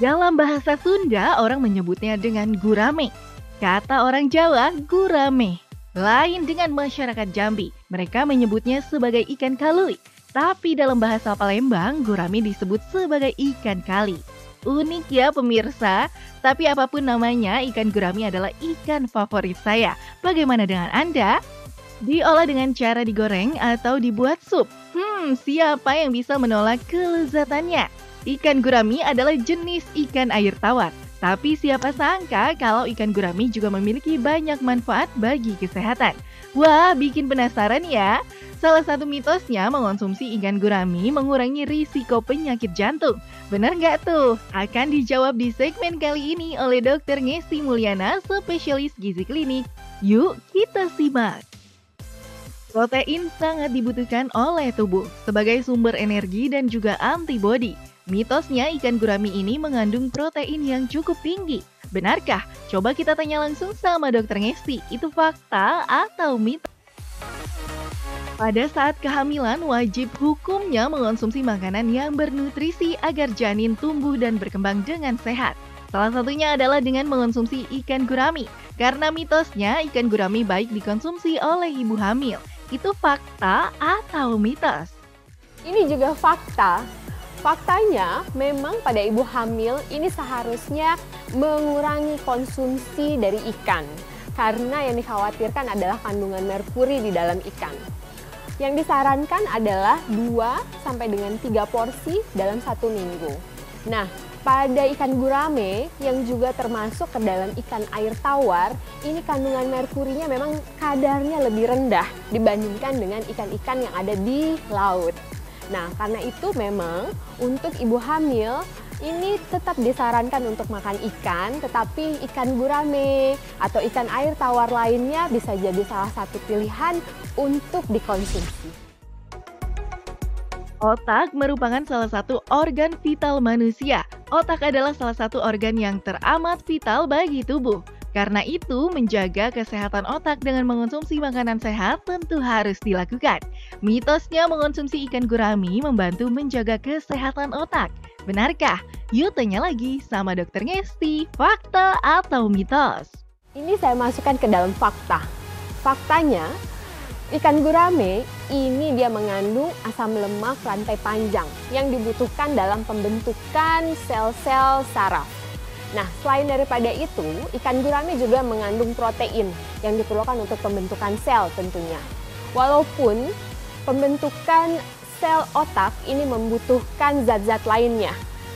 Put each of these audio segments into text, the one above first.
Dalam bahasa Sunda, orang menyebutnya dengan gurame. Kata orang Jawa, gurame. Lain dengan masyarakat Jambi, mereka menyebutnya sebagai ikan kalui. Tapi dalam bahasa Palembang, gurame disebut sebagai ikan kali. Unik ya pemirsa, tapi apapun namanya, ikan gurame adalah ikan favorit saya. Bagaimana dengan Anda? Diolah dengan cara digoreng atau dibuat sup. Siapa yang bisa menolak kelezatannya? Ikan gurame adalah jenis ikan air tawar. Tapi siapa sangka kalau ikan gurame juga memiliki banyak manfaat bagi kesehatan. Wah, bikin penasaran ya? Salah satu mitosnya mengonsumsi ikan gurame mengurangi risiko penyakit jantung. Benar nggak tuh? Akan dijawab di segmen kali ini oleh Dr. Ngesti Mulyana, spesialis gizi klinik. Yuk kita simak. Protein sangat dibutuhkan oleh tubuh sebagai sumber energi dan juga antibodi. Mitosnya ikan gurame ini mengandung protein yang cukup tinggi. Benarkah? Coba kita tanya langsung sama Dr. Ngesti. Itu fakta atau mitos? Pada saat kehamilan, wajib hukumnya mengonsumsi makanan yang bernutrisi agar janin tumbuh dan berkembang dengan sehat. Salah satunya adalah dengan mengonsumsi ikan gurame. Karena mitosnya ikan gurame baik dikonsumsi oleh ibu hamil. Itu fakta atau mitos? Ini juga fakta. Faktanya, memang pada ibu hamil ini seharusnya mengurangi konsumsi dari ikan. Karena yang dikhawatirkan adalah kandungan merkuri di dalam ikan. Yang disarankan adalah 2-3 porsi dalam 1 minggu. Nah, pada ikan gurame yang juga termasuk ke dalam ikan air tawar, ini kandungan merkurinya memang kadarnya lebih rendah dibandingkan dengan ikan-ikan yang ada di laut. Nah, karena itu memang untuk ibu hamil ini tetap disarankan untuk makan ikan, tetapi ikan gurame atau ikan air tawar lainnya bisa jadi salah satu pilihan untuk dikonsumsi. Otak merupakan salah satu organ vital manusia. Otak adalah salah satu organ yang teramat vital bagi tubuh. Karena itu, menjaga kesehatan otak dengan mengonsumsi makanan sehat tentu harus dilakukan. Mitosnya mengonsumsi ikan gurame membantu menjaga kesehatan otak. Benarkah? Yuk tanya lagi sama Dr. Ngesti, fakta atau mitos? Ini saya masukkan ke dalam fakta. Faktanya, ikan gurame ini dia mengandung asam lemak rantai panjang yang dibutuhkan dalam pembentukan sel-sel saraf. Nah, selain daripada itu, ikan gurame juga mengandung protein yang diperlukan untuk pembentukan sel tentunya. Walaupun pembentukan sel otak ini membutuhkan zat-zat lainnya,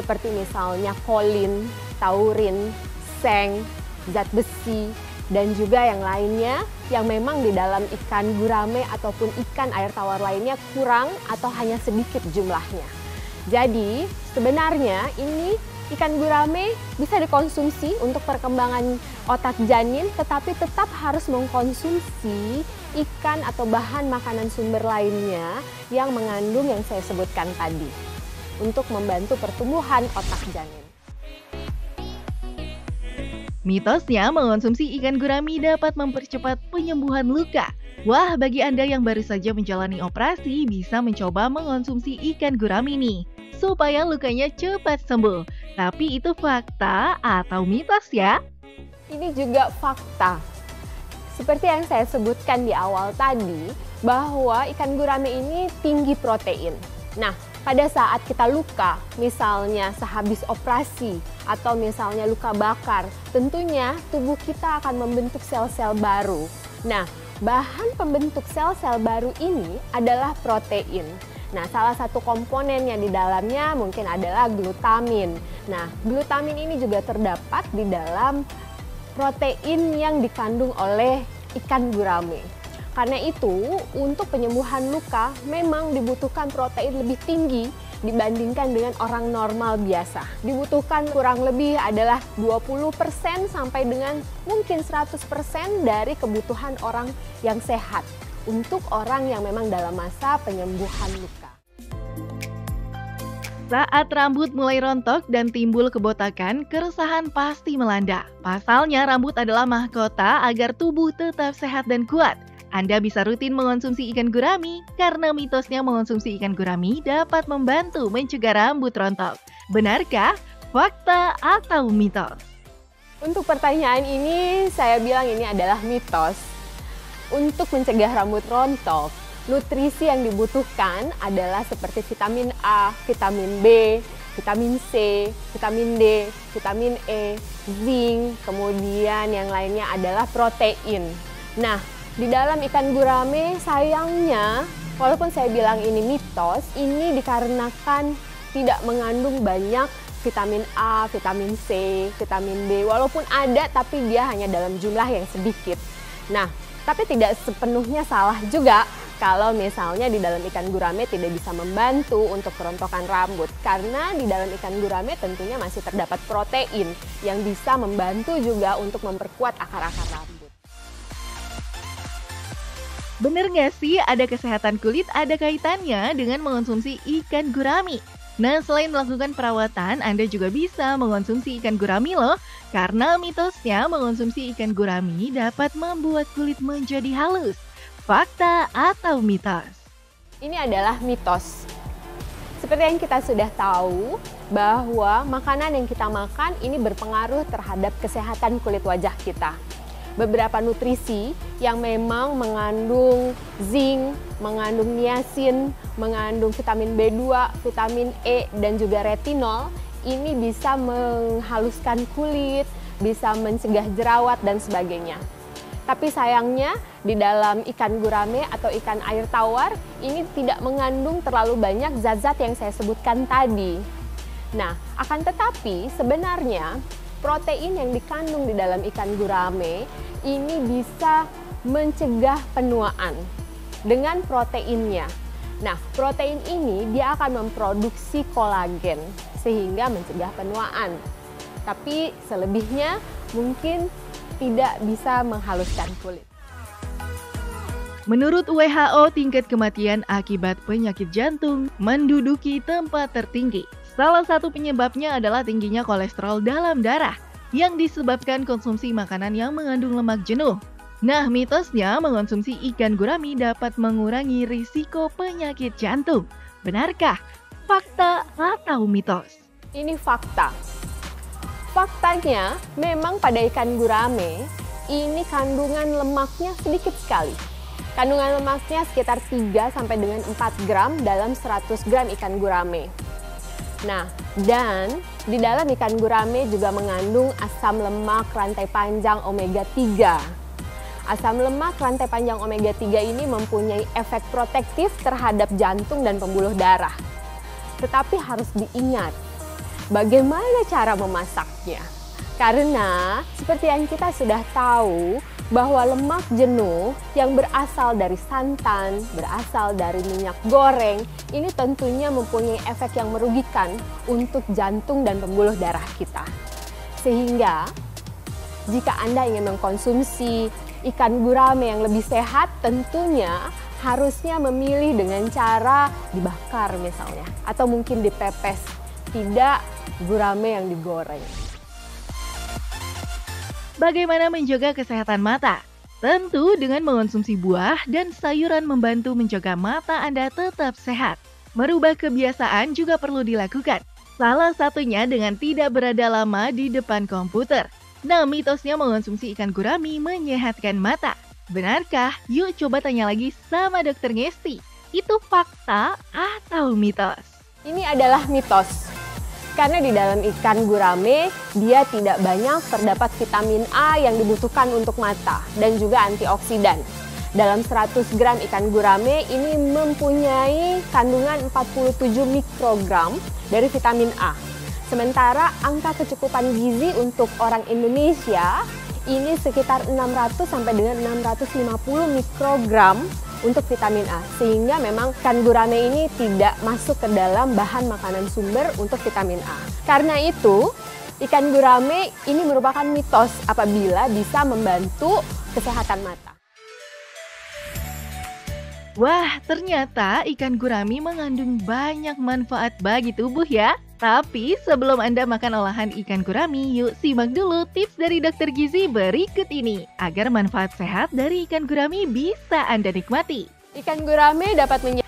seperti misalnya kolin, taurin, seng, zat besi, dan juga yang lainnya yang memang di dalam ikan gurame ataupun ikan air tawar lainnya kurang atau hanya sedikit jumlahnya. Jadi, sebenarnya ini ikan gurame bisa dikonsumsi untuk perkembangan otak janin, tetapi tetap harus mengkonsumsi ikan atau bahan makanan sumber lainnya yang mengandung yang saya sebutkan tadi untuk membantu pertumbuhan otak janin. Mitosnya mengonsumsi ikan gurame dapat mempercepat penyembuhan luka. Wah, bagi Anda yang baru saja menjalani operasi, bisa mencoba mengonsumsi ikan gurame nih, supaya lukanya cepat sembuh. Tapi itu fakta atau mitos ya? Ini juga fakta. Seperti yang saya sebutkan di awal tadi, bahwa ikan gurame ini tinggi protein. Nah, pada saat kita luka, misalnya sehabis operasi, atau misalnya luka bakar, tentunya tubuh kita akan membentuk sel-sel baru. Nah, bahan pembentuk sel-sel baru ini adalah protein. Nah, salah satu komponennya di dalamnya mungkin adalah glutamin. Nah, glutamin ini juga terdapat di dalam protein yang dikandung oleh ikan gurame. Karena itu, untuk penyembuhan luka memang dibutuhkan protein lebih tinggi dibandingkan dengan orang normal biasa. Dibutuhkan kurang lebih adalah 20% sampai dengan mungkin 100% dari kebutuhan orang yang sehat. Untuk orang yang memang dalam masa penyembuhan luka. Saat rambut mulai rontok dan timbul kebotakan, keresahan pasti melanda. Pasalnya rambut adalah mahkota agar tubuh tetap sehat dan kuat. Anda bisa rutin mengonsumsi ikan gurame karena mitosnya mengonsumsi ikan gurame dapat membantu mencegah rambut rontok. Benarkah? Fakta atau mitos? Untuk pertanyaan ini, saya bilang ini adalah mitos. Untuk mencegah rambut rontok, nutrisi yang dibutuhkan adalah seperti vitamin A, vitamin B, vitamin C, vitamin D, vitamin E, zinc, kemudian yang lainnya adalah protein. Nah, di dalam ikan gurame sayangnya, walaupun saya bilang ini mitos, ini dikarenakan tidak mengandung banyak vitamin A, vitamin C, vitamin B, walaupun ada tapi dia hanya dalam jumlah yang sedikit. Nah, tapi tidak sepenuhnya salah juga kalau misalnya di dalam ikan gurame tidak bisa membantu untuk kerontokan rambut. Karena di dalam ikan gurame tentunya masih terdapat protein yang bisa membantu juga untuk memperkuat akar-akar rambut. Bener nggak sih ada kesehatan kulit ada kaitannya dengan mengonsumsi ikan gurame? Nah, selain melakukan perawatan, Anda juga bisa mengonsumsi ikan gurame loh. Karena mitosnya mengonsumsi ikan gurame dapat membuat kulit menjadi halus. Fakta atau mitos? Ini adalah mitos. Seperti yang kita sudah tahu bahwa makanan yang kita makan ini berpengaruh terhadap kesehatan kulit wajah kita. Beberapa nutrisi yang memang mengandung zinc, mengandung niacin, mengandung vitamin B2, vitamin E, dan juga retinol, ini bisa menghaluskan kulit, bisa mencegah jerawat, dan sebagainya. Tapi sayangnya di dalam ikan gurame atau ikan air tawar ini tidak mengandung terlalu banyak zat-zat yang saya sebutkan tadi. Nah, akan tetapi sebenarnya protein yang dikandung di dalam ikan gurame ini bisa mencegah penuaan dengan proteinnya. Nah, protein ini dia akan memproduksi kolagen sehingga mencegah penuaan. Tapi selebihnya mungkin tidak bisa menghaluskan kulit. Menurut WHO, tingkat kematian akibat penyakit jantung menduduki tempat tertinggi. Salah satu penyebabnya adalah tingginya kolesterol dalam darah yang disebabkan konsumsi makanan yang mengandung lemak jenuh. Nah, mitosnya mengonsumsi ikan gurame dapat mengurangi risiko penyakit jantung. Benarkah? Fakta atau mitos? Ini fakta. Faktanya, memang pada ikan gurame, ini kandungan lemaknya sedikit sekali. Kandungan lemaknya sekitar 3 sampai dengan 4 gram dalam 100 gram ikan gurame. Nah, dan di dalam ikan gurame juga mengandung asam lemak rantai panjang omega 3. Asam lemak rantai panjang omega 3 ini mempunyai efek protektif terhadap jantung dan pembuluh darah. Tetapi harus diingat, bagaimana cara memasaknya? Karena seperti yang kita sudah tahu bahwa lemak jenuh yang berasal dari santan, berasal dari minyak goreng, ini tentunya mempunyai efek yang merugikan untuk jantung dan pembuluh darah kita. Sehingga jika Anda ingin mengkonsumsi ikan gurame yang lebih sehat, tentunya harusnya memilih dengan cara dibakar misalnya, atau mungkin dipepes, tidak gurame yang digoreng. Bagaimana menjaga kesehatan mata? Tentu dengan mengonsumsi buah dan sayuran membantu menjaga mata Anda tetap sehat. Merubah kebiasaan juga perlu dilakukan. Salah satunya dengan tidak berada lama di depan komputer. Nah, mitosnya mengonsumsi ikan gurame menyehatkan mata. Benarkah? Yuk coba tanya lagi sama Dr. Ngesti. Itu fakta atau mitos? Ini adalah mitos. Karena di dalam ikan gurame, dia tidak banyak terdapat vitamin A yang dibutuhkan untuk mata dan juga antioksidan. Dalam 100 gram ikan gurame ini mempunyai kandungan 47 mikrogram dari vitamin A. Sementara angka kecukupan gizi untuk orang Indonesia ini sekitar 600 sampai dengan 650 mikrogram untuk vitamin A, sehingga memang ikan gurame ini tidak masuk ke dalam bahan makanan sumber untuk vitamin A. Karena itu, ikan gurame ini merupakan mitos apabila bisa membantu kesehatan mata. Wah, ternyata ikan gurame mengandung banyak manfaat bagi tubuh ya. Tapi sebelum Anda makan olahan ikan gurame, yuk simak dulu tips dari Dokter Gizi berikut ini agar manfaat sehat dari ikan gurame bisa Anda nikmati. Ikan gurame dapat menjadi